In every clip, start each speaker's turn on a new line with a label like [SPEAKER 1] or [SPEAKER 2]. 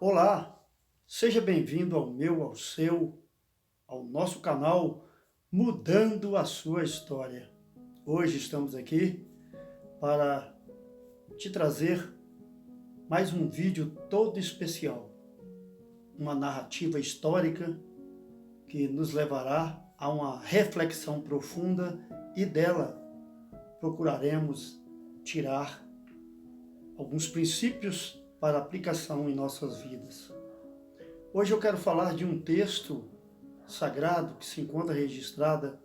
[SPEAKER 1] Olá, seja bem-vindo ao nosso canal Mudando a Sua História. Hoje estamos aqui para te trazer mais um vídeo todo especial, uma narrativa histórica que nos levará a uma reflexão profunda e dela procuraremos tirar alguns princípios para aplicação em nossas vidas. Hoje eu quero falar de um texto sagrado que se encontra registrada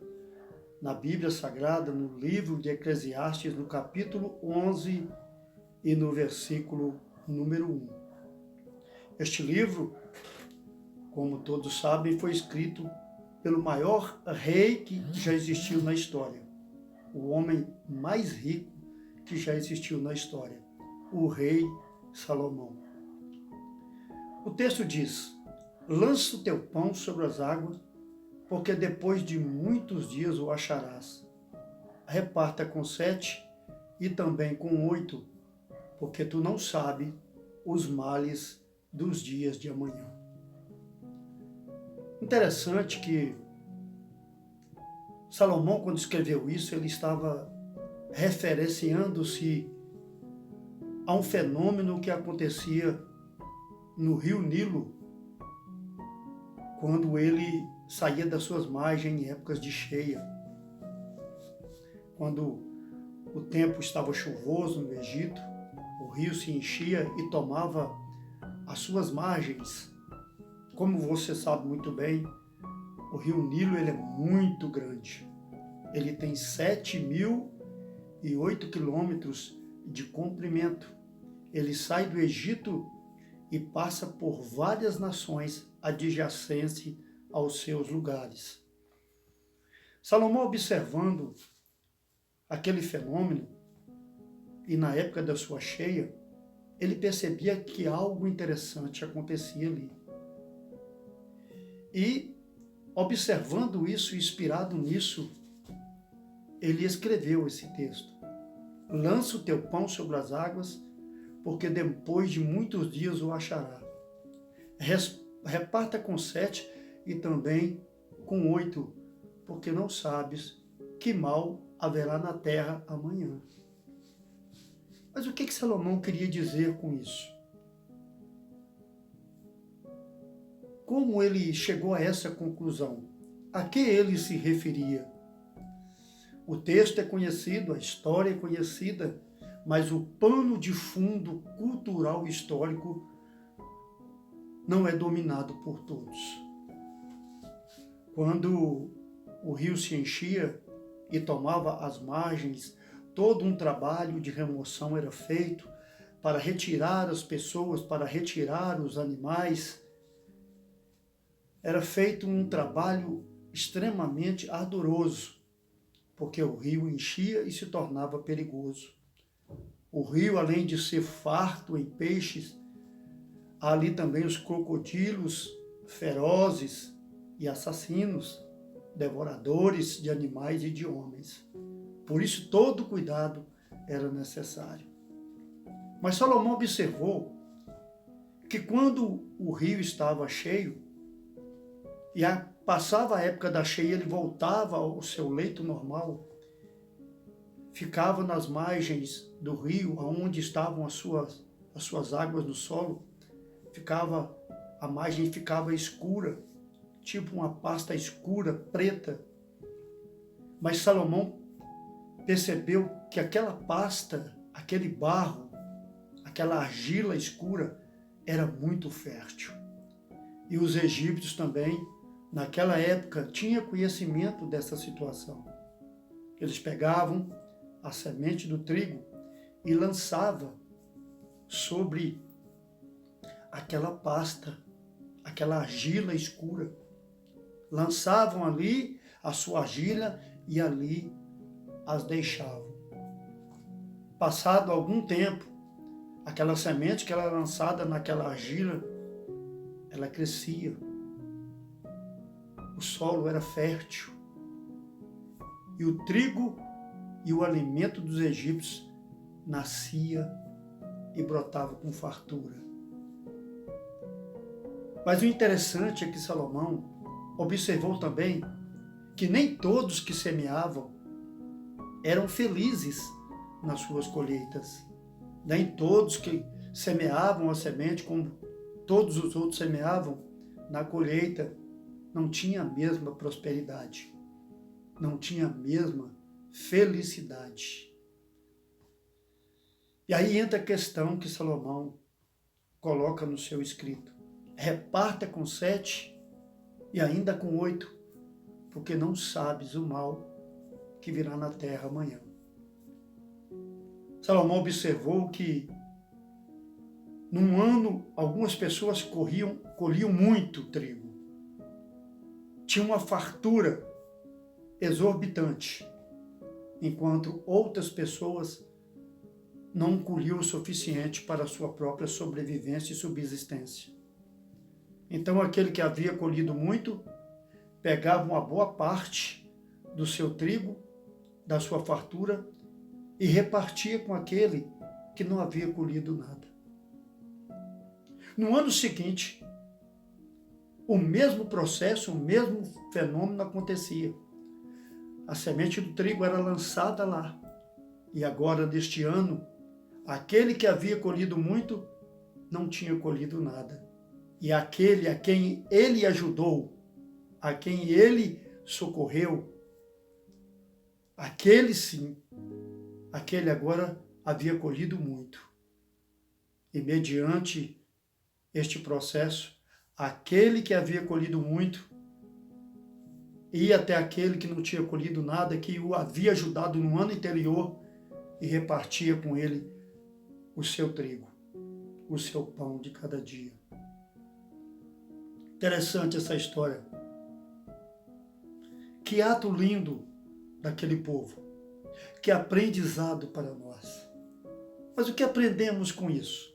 [SPEAKER 1] na Bíblia Sagrada, no livro de Eclesiastes, no capítulo 11 e no versículo número 1. Este livro, como todos sabem, foi escrito pelo maior rei que já existiu na história, o homem mais rico que já existiu na história, o rei Salomão. O texto diz: lança o teu pão sobre as águas, porque depois de muitos dias o acharás. Reparta com 7 e também com 8, porque tu não sabes os males dos dias de amanhã. Interessante que Salomão, quando escreveu isso, ele estava referenciando-se a um fenômeno que acontecia no rio Nilo, quando ele saía das suas margens em épocas de cheia. Quando o tempo estava chuvoso no Egito, o rio se enchia e tomava as suas margens. Como você sabe muito bem, o rio Nilo ele é muito grande. Ele tem 7.008 quilômetros de comprimento. Ele sai do Egito e passa por várias nações adjacentes aos seus lugares. Salomão, observando aquele fenômeno, e na época da sua cheia, ele percebia que algo interessante acontecia ali. E, observando isso, inspirado nisso, ele escreveu esse texto. Lança o teu pão sobre as águas, porque depois de muitos dias o achará. Reparta com 7 e também com 8, porque não sabes que mal haverá na terra amanhã. Mas o que Salomão queria dizer com isso? Como ele chegou a essa conclusão? A que ele se referia? O texto é conhecido, a história é conhecida, mas o pano de fundo cultural histórico não é dominado por todos. Quando o rio se enchia e tomava as margens, todo um trabalho de remoção era feito para retirar as pessoas, para retirar os animais. Era feito um trabalho extremamente ardoroso, porque o rio enchia e se tornava perigoso. O rio, além de ser farto em peixes, há ali também os crocodilos ferozes e assassinos, devoradores de animais e de homens. Por isso, todo cuidado era necessário. Mas Salomão observou que quando o rio estava cheio, e passava a época da cheia, ele voltava ao seu leito normal, ficava nas margens do rio, onde estavam as suas águas no solo, a margem ficava escura, tipo uma pasta escura, preta. Mas Salomão percebeu que aquela pasta, aquele barro, aquela argila escura, era muito fértil. E os egípcios também, naquela época, tinham conhecimento dessa situação. Eles pegavam a semente do trigo e lançavam sobre aquela pasta, aquela argila escura. Lançavam ali a sua argila e ali as deixavam. Passado algum tempo, aquela semente que era lançada naquela argila, ela crescia. O solo era fértil. E o trigo e o alimento dos egípcios nascia e brotava com fartura. Mas o interessante é que Salomão observou também que nem todos que semeavam eram felizes nas suas colheitas. Nem todos que semeavam a semente, como todos os outros semeavam, na colheita não tinha a mesma prosperidade, não tinha a mesma felicidade. E aí entra a questão que Salomão coloca no seu escrito: reparta com 7 e ainda com 8, porque não sabes o mal que virá na terra amanhã. Salomão observou que num ano algumas pessoas colhiam muito trigo. Tinha uma fartura exorbitante, enquanto outras pessoas não colhiam o suficiente para a sua própria sobrevivência e subsistência. Então aquele que havia colhido muito pegava uma boa parte do seu trigo, da sua fartura, e repartia com aquele que não havia colhido nada. No ano seguinte, o mesmo processo, o mesmo fenômeno acontecia. A semente do trigo era lançada lá. E agora, neste ano, aquele que havia colhido muito não tinha colhido nada. E aquele a quem ele ajudou, a quem ele socorreu, aquele sim, aquele agora havia colhido muito. E mediante este processo, aquele que havia colhido muito ia até aquele que não tinha colhido nada, que o havia ajudado no ano anterior, e repartia com ele o seu trigo, o seu pão de cada dia. Interessante essa história. Que ato lindo daquele povo. Que aprendizado para nós. Mas o que aprendemos com isso?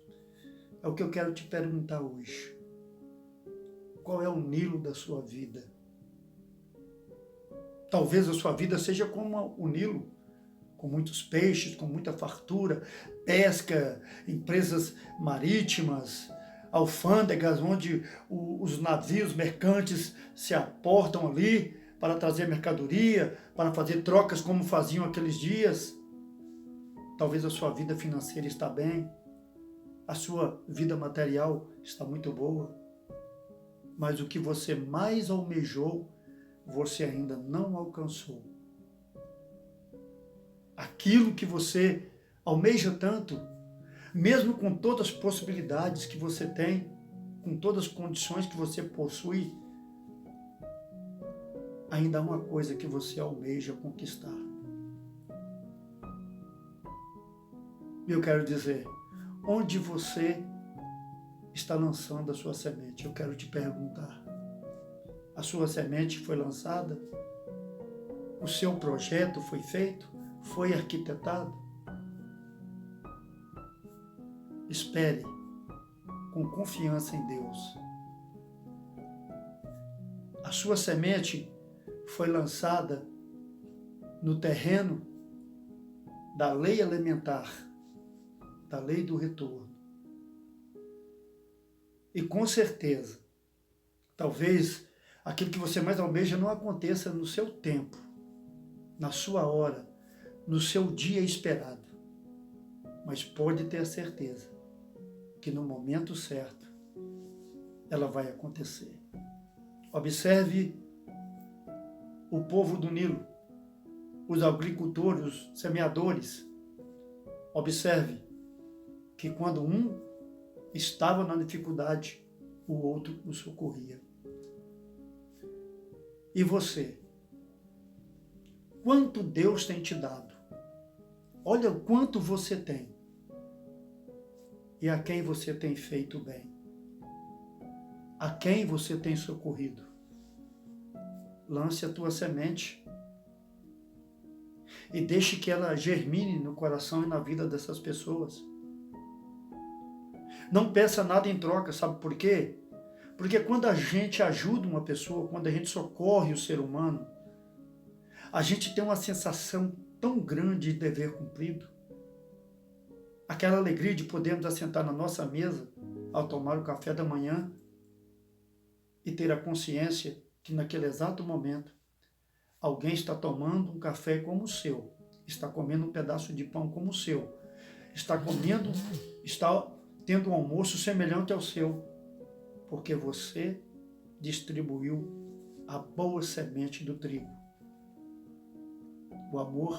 [SPEAKER 1] É o que eu quero te perguntar hoje. Qual é o Nilo da sua vida? Talvez a sua vida seja como o Nilo, com muitos peixes, com muita fartura, pesca, empresas marítimas, alfândegas, onde os navios mercantes se aportam ali para trazer mercadoria, para fazer trocas como faziam aqueles dias. Talvez a sua vida financeira está bem, a sua vida material está muito boa, mas o que você mais almejou, você ainda não alcançou. Aquilo que você almeja tanto, mesmo com todas as possibilidades que você tem, com todas as condições que você possui, ainda há uma coisa que você almeja conquistar. E eu quero dizer, onde você está lançando a sua semente? Eu quero te perguntar. A sua semente foi lançada? O seu projeto foi feito? Foi arquitetado? Espere com confiança em Deus. A sua semente foi lançada no terreno da lei elementar, da lei do retorno. E com certeza, talvez aquilo que você mais almeja não aconteça no seu tempo, na sua hora, no seu dia esperado. Mas pode ter a certeza que no momento certo ela vai acontecer. Observe o povo do Nilo, os agricultores, os semeadores. Observe que quando um estava na dificuldade, o outro o socorria. E você? Quanto Deus tem te dado? Olha o quanto você tem. E a quem você tem feito bem? A quem você tem socorrido? Lance a tua semente e deixe que ela germine no coração e na vida dessas pessoas. Não peça nada em troca, sabe por quê? Porque quando a gente ajuda uma pessoa, quando a gente socorre o ser humano, a gente tem uma sensação tão grande de dever cumprido. Aquela alegria de podermos assentar na nossa mesa ao tomar o café da manhã e ter a consciência que naquele exato momento alguém está tomando um café como o seu, está comendo um pedaço de pão como o seu, está tendo um almoço semelhante ao seu, porque você distribuiu a boa semente do trigo. O amor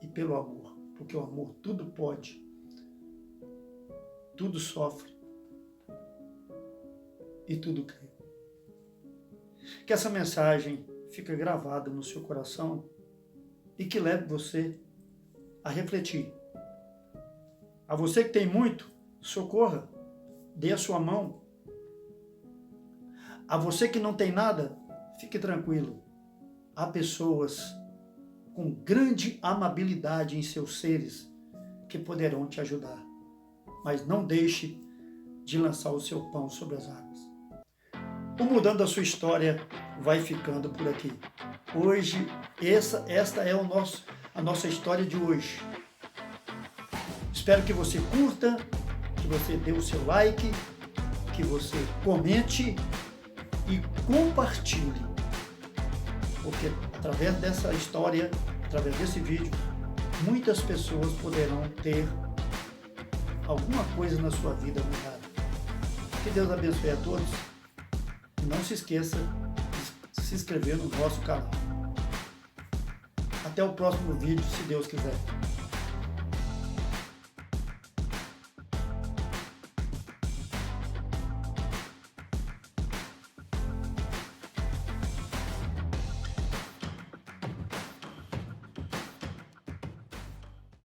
[SPEAKER 1] e pelo amor, porque o amor tudo pode, tudo sofre e tudo crê. Que essa mensagem fique gravada no seu coração e que leve você a refletir. A você que tem muito, socorra, dê a sua mão. A você que não tem nada, fique tranquilo. Há pessoas com grande amabilidade em seus seres que poderão te ajudar. Mas não deixe de lançar o seu pão sobre as águas. O Mudando a Sua História vai ficando por aqui. Hoje, esta é a nossa história de hoje. Espero que você curta, que você dê o seu like, que você comente e compartilhe. Porque através dessa história, através desse vídeo, muitas pessoas poderão ter alguma coisa na sua vida mudada. Que Deus abençoe a todos. E não se esqueça de se inscrever no nosso canal. Até o próximo vídeo, se Deus quiser.